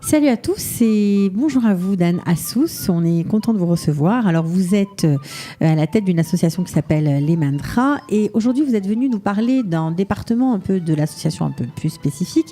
Salut à tous et bonjour à vous, Dan Assous. On est content de vous recevoir. Alors, vous êtes à la tête d'une association qui s'appelle Les Mandras et aujourd'hui, vous êtes venu nous parler d'un département un peu de l'association un peu plus spécifique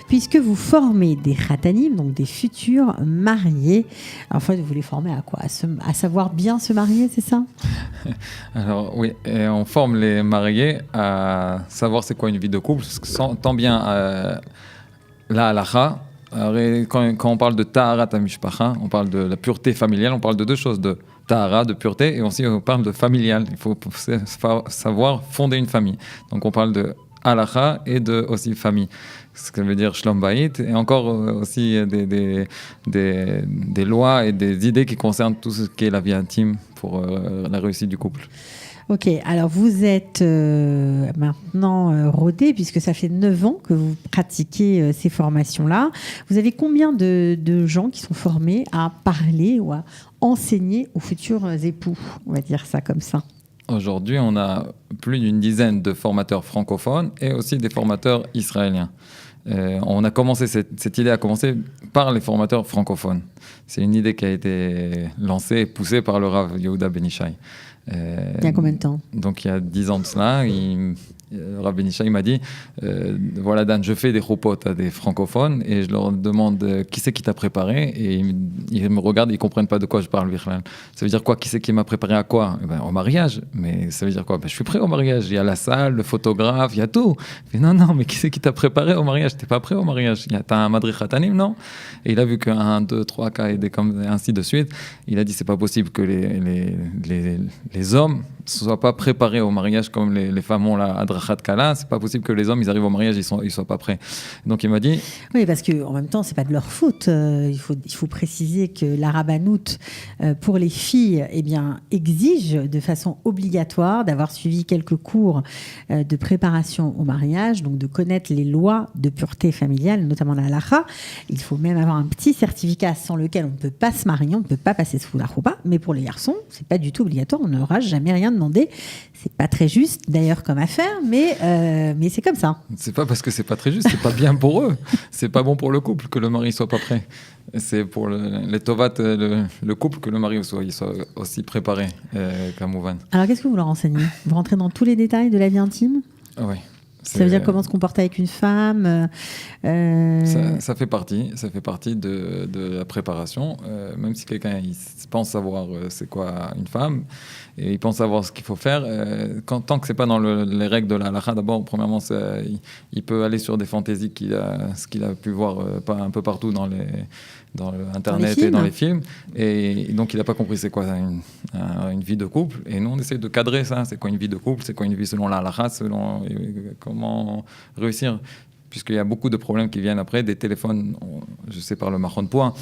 puisque vous formez des khatanim, donc des futurs mariés. En fait, vous les formez à quoi ? À savoir bien se marier, c'est ça ? Alors oui, et on forme les mariés à savoir c'est quoi une vie de couple, parce que tant bien la halakha. Quand on parle de Taharat HaMishpacha, on parle de la pureté familiale, on parle de deux choses, de Tahara, de pureté, et aussi on parle de familial. Il faut savoir fonder une famille. Donc on parle de halakha et de aussi famille. Ce que veut dire Shlom Bayit, et encore aussi des lois et des idées qui concernent tout ce qui est la vie intime pour la réussite du couple. Ok, alors vous êtes maintenant rodé, puisque ça fait 9 ans que vous pratiquez ces formations-là. Vous avez combien de gens qui sont formés à parler ou à enseigner aux futurs époux ? On va dire ça comme ça. Aujourd'hui, on a plus d'une dizaine de formateurs francophones et aussi des formateurs israéliens. On a commencé, cette idée a commencé par les formateurs francophones. C'est une idée qui a été lancée et poussée par le Rav Yehuda Ben Ishai. Il y a combien de temps ? Donc il y a 10 ans de cela, Rav Ben Ishai m'a dit voilà Dan, je fais des choupotes à des francophones et je leur demande qui c'est qui t'a préparé, et ils me regardent, ils ne comprennent pas de quoi je parle. Ça veut dire quoi, qui c'est qui m'a préparé à quoi ? Au mariage. Mais ça veut dire quoi ? Je suis prêt au mariage, il y a la salle, le photographe, il y a tout. Mais non, mais qui c'est qui t'a préparé au mariage ? Tu n'es pas prêt au mariage. T'as un madri khatanim, non ? Et il a vu qu'un, deux, trois cas et ainsi de suite. Il a dit c'est pas possible que les hommes ne soient pas préparés au mariage comme les femmes ont la Adrachat Kala. C'est pas possible que les hommes, ils arrivent au mariage, ils soient pas prêts. Donc il m'a dit... Oui, parce qu'en même temps, c'est pas de leur faute. Il faut préciser que la rabbanout, pour les filles, exige de façon obligatoire d'avoir suivi quelques cours de préparation au mariage, donc de connaître les lois de pureté familiale, notamment la halakha. Il faut même avoir un petit certificat sans lequel on ne peut pas se marier, on ne peut pas passer sous la choupa. Mais pour les garçons, c'est pas du tout obligatoire. On n'aura jamais rien demandé. C'est pas très juste d'ailleurs comme affaire, mais c'est comme ça. C'est pas parce que c'est pas très juste, c'est pas bien pour eux. C'est pas bon pour le couple que le mari soit pas prêt. C'est pour les tovat, le couple, que le mari soit aussi préparé qu'un mouvan. Alors qu'est-ce que vous leur enseignez ? Vous rentrez dans tous les détails de la vie intime ? Oui. Ça veut dire comment se comporter avec une femme Ça fait partie de la préparation. Même si quelqu'un il pense savoir c'est quoi une femme et il pense savoir ce qu'il faut faire, tant que c'est pas dans les règles de la halakha, d'abord, premièrement, il peut aller sur des fantaisies ce qu'il a pu voir un peu partout dans Internet et dans les films. Et donc, il n'a pas compris c'est quoi une vie de couple. Et nous, on essaie de cadrer ça. C'est quoi une vie de couple ? C'est quoi une vie selon la halakha ? Selon comment réussir ? Puisqu'il y a beaucoup de problèmes qui viennent après, des téléphones, je sais par le Mahon Poa,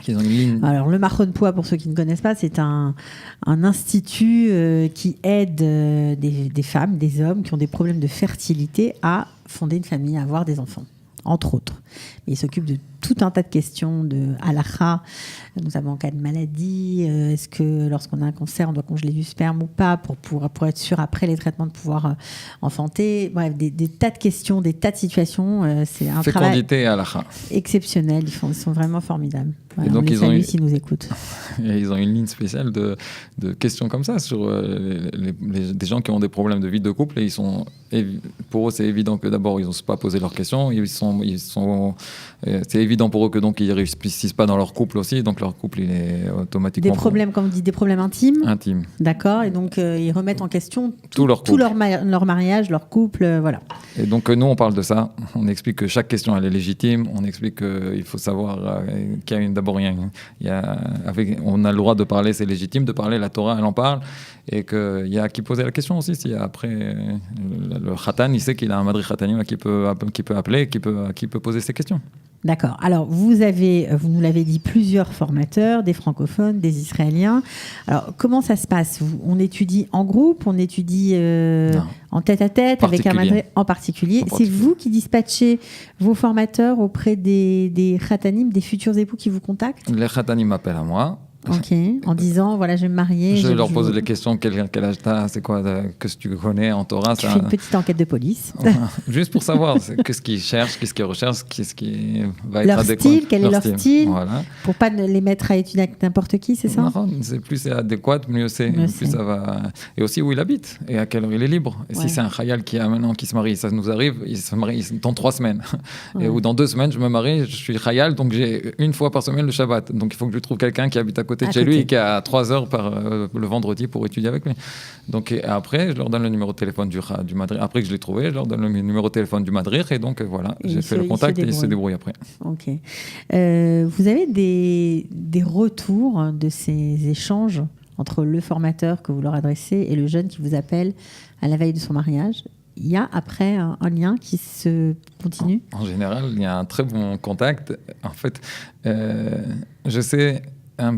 qui ont une ligne. Alors le Mahon Poa, pour ceux qui ne connaissent pas, c'est un institut qui aide des femmes, des hommes qui ont des problèmes de fertilité à fonder une famille, à avoir des enfants, entre autres. Mais il s'occupe de tout un tas de questions de halakha, notamment en cas de maladie. Est-ce que lorsqu'on a un cancer, on doit congeler du sperme ou pas pour être sûr après les traitements de pouvoir enfanter. Bref, des tas de questions, des tas de situations. C'est un travail exceptionnel. Ils sont vraiment formidables. Voilà, et donc s'ils nous écoutent. Et ils ont une ligne spéciale de questions comme ça sur des gens qui ont des problèmes de vie de couple, et pour eux c'est évident que d'abord ils n'osent pas poser leurs questions. C'est évident pour eux que donc ils réussissent pas dans leur couple aussi, donc leur couple il est automatiquement des problèmes, comme on dit, des problèmes intimes. D'accord, et donc ils remettent en question tout leur mariage, leur couple, voilà. Et donc nous on parle de ça, on explique que chaque question elle est légitime, on explique qu'il faut savoir qu'il y a d'abord on a le droit de parler, c'est légitime de parler, la Torah elle en parle, et qu'il y a qui poser la question aussi, si après le khatan il sait qu'il a un madri khatanim qui peut appeler, qui peut poser ses questions. D'accord. Alors, vous nous l'avez dit, plusieurs formateurs, des francophones, des Israéliens. Alors, comment ça se passe ? On étudie en groupe, on étudie en tête-à-tête, avec un madré en particulier. C'est vous qui dispatchez vos formateurs auprès des khatanim, des futurs époux qui vous contactent ? Les khatanim m'appellent à moi. Ok, en disant, voilà, je vais me marier. Je leur pose les questions, quel âge t'as, c'est quoi, qu'est-ce que tu connais en Torah. Tu fais une petite enquête de police. Juste pour savoir qu'est-ce qu'ils cherchent, qu'est-ce qu'ils recherchent, qu'est-ce qui va être leur adéquat. Style, quel est leur style, voilà. Pour pas les mettre à étudier avec n'importe qui, c'est ça? Non, c'est plus c'est adéquat, mieux c'est. Plus ça va. Et aussi où il habite et à quelle heure il est libre. Et si c'est un khayal qui a maintenant qui se marie, ça nous arrive, il se marie dans 3 semaines. Et ou dans 2 semaines, je me marie, je suis khayal, donc j'ai une fois par semaine le Shabbat. Donc il faut que je trouve quelqu'un qui habite à côté de chez lui et qui a 3 heures le vendredi pour étudier avec lui. Donc après, je leur donne le numéro de téléphone du madrich. Après que je l'ai trouvé, je leur donne le numéro de téléphone du madrich et donc voilà, j'ai fait le contact et ils se débrouillent après. Ok. Vous avez des retours de ces échanges entre le formateur que vous leur adressez et le jeune qui vous appelle à la veille de son mariage? Il y a après un lien qui se continue? En général, il y a un très bon contact. En fait, je sais un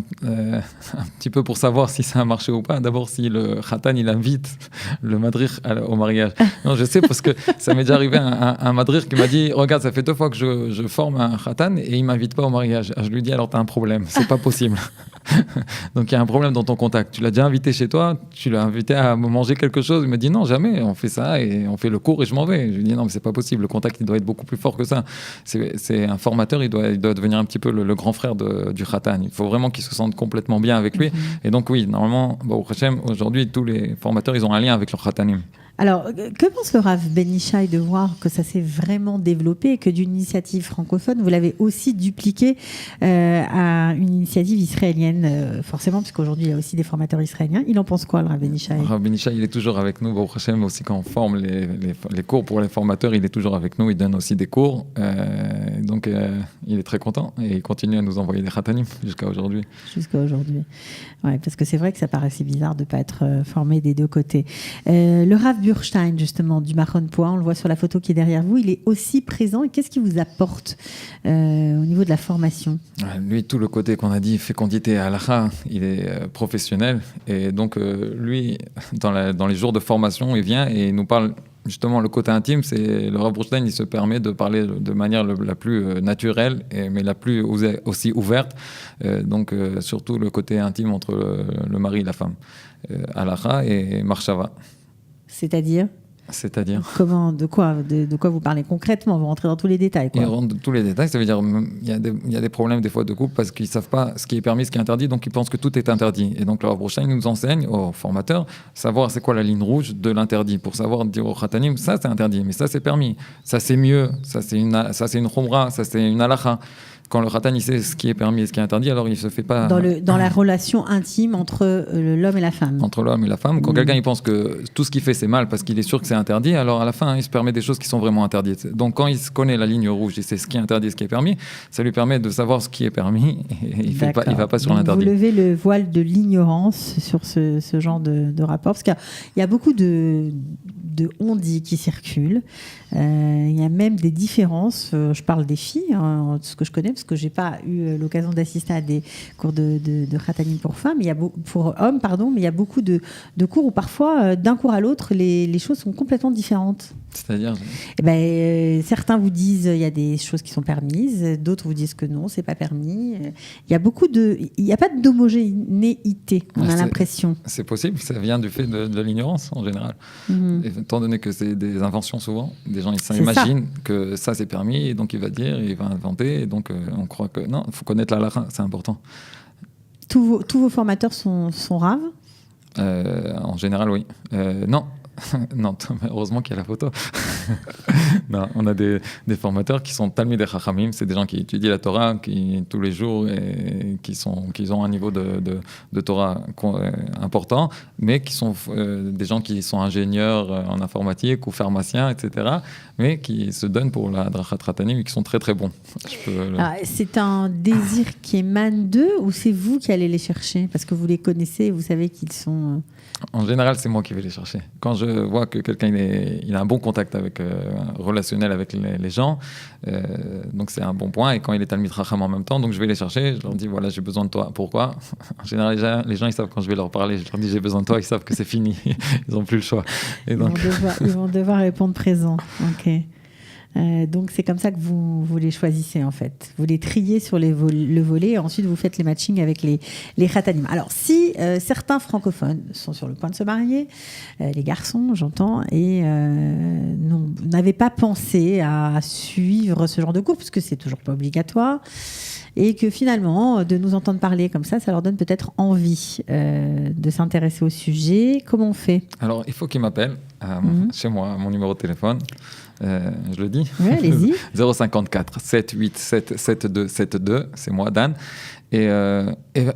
petit peu pour savoir si ça a marché ou pas. D'abord, si le khatan, il invite le madrich au mariage. Non, je sais parce que ça m'est déjà arrivé un madrich qui m'a dit, regarde, ça fait 2 fois que je forme un khatan et il m'invite pas au mariage. Je lui dis, alors t'as un problème, c'est pas possible. Donc il y a un problème dans ton contact. Tu l'as déjà invité chez toi, tu l'as invité à manger quelque chose. Il me dit non, jamais, on fait ça et on fait le cours et je m'en vais. Je lui dis non, mais c'est pas possible, le contact il doit être beaucoup plus fort que ça. C'est un formateur, il doit devenir un petit peu le grand frère du khatan. Il faut vraiment qu'il se sente complètement bien avec lui. Et donc oui, normalement, au Hachem, aujourd'hui, tous les formateurs, ils ont un lien avec leur khatanim. Alors, que pense le Rav Ben Ishai de voir que ça s'est vraiment développé et que d'une initiative francophone, vous l'avez aussi dupliqué à une initiative israélienne, forcément, parce qu'aujourd'hui, il y a aussi des formateurs israéliens. Il en pense quoi, le Rav Ben Ishai? Le Rav Ben Ishai, il est toujours avec nous. Baruch Hashem, aussi quand on forme les cours pour les formateurs, il est toujours avec nous. Il donne aussi des cours. Donc, il est très content et il continue à nous envoyer des khatanim jusqu'à aujourd'hui. Jusqu'à aujourd'hui. Ouais, parce que c'est vrai que ça paraissait bizarre de ne pas être formé des 2 côtés. Le Rav Burstein, justement, du Mahon Poa, on le voit sur la photo qui est derrière vous, il est aussi présent. Et qu'est-ce qui vous apporte au niveau de la formation? Lui, tout le côté qu'on a dit, fécondité à halakha, il est professionnel. Et donc, lui, dans les jours de formation, il vient et il nous parle. Justement, le côté intime, c'est le Rav Burstein, il se permet de parler de manière la plus naturelle, mais la plus aussi ouverte. Donc, surtout le côté intime entre le mari et la femme. Halakha et Marshava. C'est-à-dire ? Comment, de quoi vous parlez concrètement? Vous rentrez dans tous les détails, quoi. Ils rentrent dans tous les détails, ça veut dire il y a des problèmes des fois de couple parce qu'ils ne savent pas ce qui est permis, ce qui est interdit, donc ils pensent que tout est interdit. Et donc le Rav Burstein nous enseigne aux formateurs savoir c'est quoi la ligne rouge de l'interdit pour savoir dire au khatanim ça c'est interdit, mais ça c'est permis, ça c'est mieux, ça c'est une khumra, ça c'est une halakha. Quand le khatan il sait ce qui est permis et ce qui est interdit, alors il se fait pas... Dans la relation intime entre l'homme et la femme. Entre l'homme et la femme. Quand quelqu'un il pense que tout ce qu'il fait c'est mal parce qu'il est sûr que c'est interdit, alors à la fin il se permet des choses qui sont vraiment interdites. Donc quand il connaît la ligne rouge, il sait ce qui est interdit et ce qui est permis, ça lui permet de savoir ce qui est permis et il va pas sur l'interdit. Vous levez le voile de l'ignorance sur ce genre de rapport, parce qu'il y a beaucoup de on-dit qui circulent. Il y a même des différences. Je parle des filles, de ce que je connais, parce que j'ai pas eu l'occasion d'assister à des cours de khatanim pour femmes, pour hommes, pardon, mais il y a beaucoup de cours où parfois, d'un cours à l'autre, les choses sont complètement différentes. C'est-à-dire certains vous disent il y a des choses qui sont permises, d'autres vous disent que non, c'est pas permis. Il y a pas d'homogénéité, on a l'impression. C'est possible, ça vient du fait de l'ignorance en général. Étant donné que c'est des inventions souvent, des gens ils s'imaginent que ça c'est permis et donc il va dire, il va inventer et donc on croit que non, il faut connaître la halakha, c'est important. Tous vos formateurs sont raves? En général oui. Non. Non, heureusement qu'il y a la photo. Non, on a des formateurs qui sont Talmidei Chachamim, c'est des gens qui étudient la Torah tous les jours et qui ont un niveau de Torah important, mais qui sont des gens qui sont ingénieurs en informatique ou pharmaciens, etc., mais qui se donnent pour la Drachat Ratanim et qui sont très très bons. C'est un désir qui émane d'eux ou c'est vous qui allez les chercher parce que vous les connaissez et vous savez qu'ils sont... En général, c'est moi qui vais les chercher. Quand je vois que quelqu'un il a un bon contact relationnel avec les gens, donc c'est un bon point. Et quand il est Talmid Chacham en même temps, donc je vais les chercher. Je leur dis voilà, j'ai besoin de toi. Pourquoi? En général, les gens ils savent quand je vais leur parler. Je leur dis j'ai besoin de toi. Ils savent que c'est fini. Ils n'ont plus le choix. Et ils vont devoir répondre présent. Ok. Donc c'est comme ça que vous les choisissez en fait. Vous les triez sur le volet et ensuite vous faites les matchings avec les khatanim. Alors si certains francophones sont sur le point de se marier, les garçons j'entends, et n'avaient pas pensé à suivre ce genre de cours parce que c'est toujours pas obligatoire, et que finalement de nous entendre parler comme ça leur donne peut-être envie de s'intéresser au sujet, comment on fait? Alors il faut qu'ils m'appellent chez moi, mon numéro de téléphone. Je le dis. Oui, allez-y. 054 787 7272, c'est moi, Dan. Et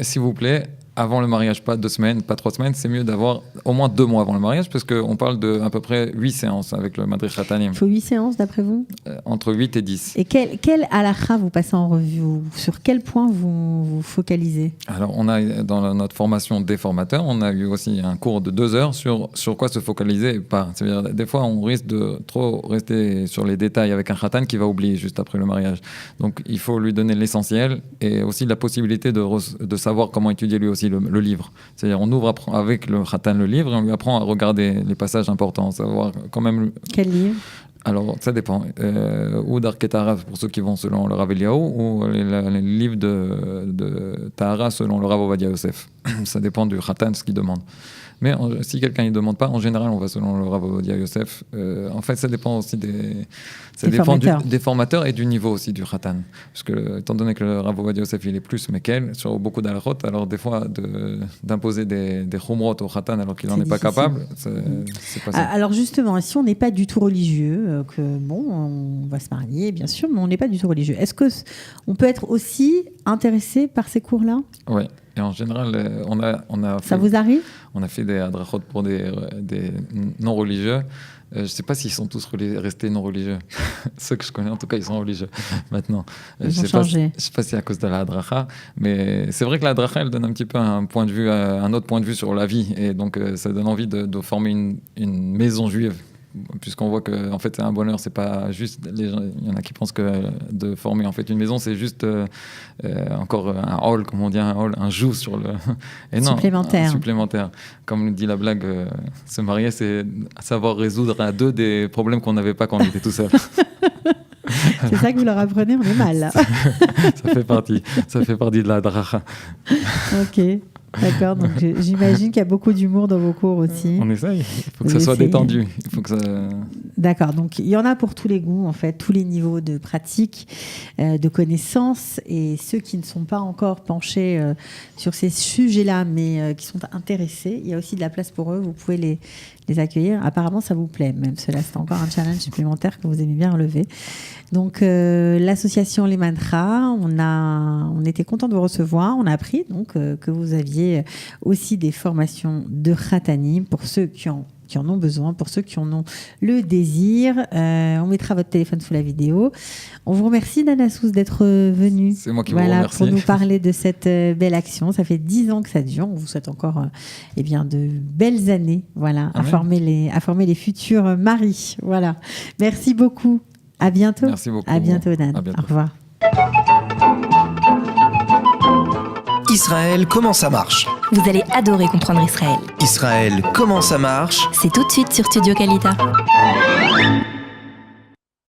s'il vous plaît, avant le mariage, pas 2 semaines, pas 3 semaines, c'est mieux d'avoir au moins 2 mois avant le mariage, parce qu'on parle de à peu près 8 séances avec le Madrich Khatanim. Il faut 8 séances d'après vous? Entre 8 et 10. Et quel halakha vous passez en revue? Sur quel point vous focalisez? Alors, on a dans notre formation des formateurs, on a eu aussi un cours de 2 heures sur quoi se focaliser et pas. C'est-à-dire, des fois, on risque de trop rester sur les détails avec un khatan qui va oublier juste après le mariage. Donc, il faut lui donner l'essentiel et aussi la possibilité de savoir comment étudier lui aussi le livre. C'est-à-dire, on ouvre avec le khatan le livre et on lui apprend à regarder les passages importants, savoir quand même... Quel livre? Alors, ça dépend. Ou d'Arke Tahara pour ceux qui vont selon le Rav Eliaou, ou les livres de Tahara selon le Rav Ovadia Yosef. Ça dépend du khatan, ce qu'il demande. Mais si quelqu'un ne demande pas, en général, on va selon le Rav Ovadia Yosef. En fait, ça dépend aussi des formateurs et du niveau aussi du khatan. Parce que, étant donné que le Rav Ovadia Yosef, il est plus mekel sur beaucoup d'alachot, alors des fois, d'imposer des khumrot au khatan alors qu'il n'en est pas capable, c'est pas ça. Alors justement, si on n'est pas du tout religieux, on va se marier, bien sûr, mais on n'est pas du tout religieux, est-ce qu'on peut être aussi intéressé par ces cours-là? Oui. Et en général, on a fait, ça vous arrive? On a fait des adrachot pour des non-religieux. Je ne sais pas s'ils sont tous restés non-religieux. Ceux que je connais, en tout cas, ils sont religieux maintenant. Ils ont changé. Je ne sais pas si c'est à cause de la hadracha, mais c'est vrai que la hadracha, elle donne un petit peu un autre point de vue sur la vie. Et donc, ça donne envie de former une maison juive. Puisqu'on voit que en fait c'est un bonheur, c'est pas juste il y en a qui pensent que de former en fait une maison c'est juste encore un hall, comme on dit, un joug sur le et non, supplémentaire. Comme dit la blague, se marier c'est savoir résoudre à 2 des problèmes qu'on n'avait pas quand on était tout seul. C'est ça que vous leur apprenez, on est mal là. ça fait partie de la dracha. Ok. D'accord, donc j'imagine qu'il y a beaucoup d'humour dans vos cours aussi. On essaye, il faut que ça soit détendu. Il faut que ça... D'accord, donc il y en a pour tous les goûts, en fait, tous les niveaux de pratique, de connaissances, et ceux qui ne sont pas encore penchés sur ces sujets-là, mais qui sont intéressés, il y a aussi de la place pour eux, vous pouvez les accueillir. Apparemment, ça vous plaît, même cela, c'est encore un challenge supplémentaire que vous aimez bien relever. Donc, l'association Les Mantras, on était content de vous recevoir. On a appris donc que vous aviez aussi des formations de khatanim pour ceux qui en ont besoin, pour ceux qui en ont le désir. On mettra votre téléphone sous la vidéo. On vous remercie, Dan Assous, d'être venu. C'est moi qui vous remercie. Pour nous parler de cette belle action. Ça fait 10 ans que ça dure. On vous souhaite encore de belles années, à former les futurs maris. Voilà. Merci beaucoup. À bientôt. Merci beaucoup. À bientôt, Dan. À bientôt. Au revoir. Israël, comment ça marche? Vous allez adorer comprendre Israël. Israël, comment ça marche? C'est tout de suite sur Studio Kalita.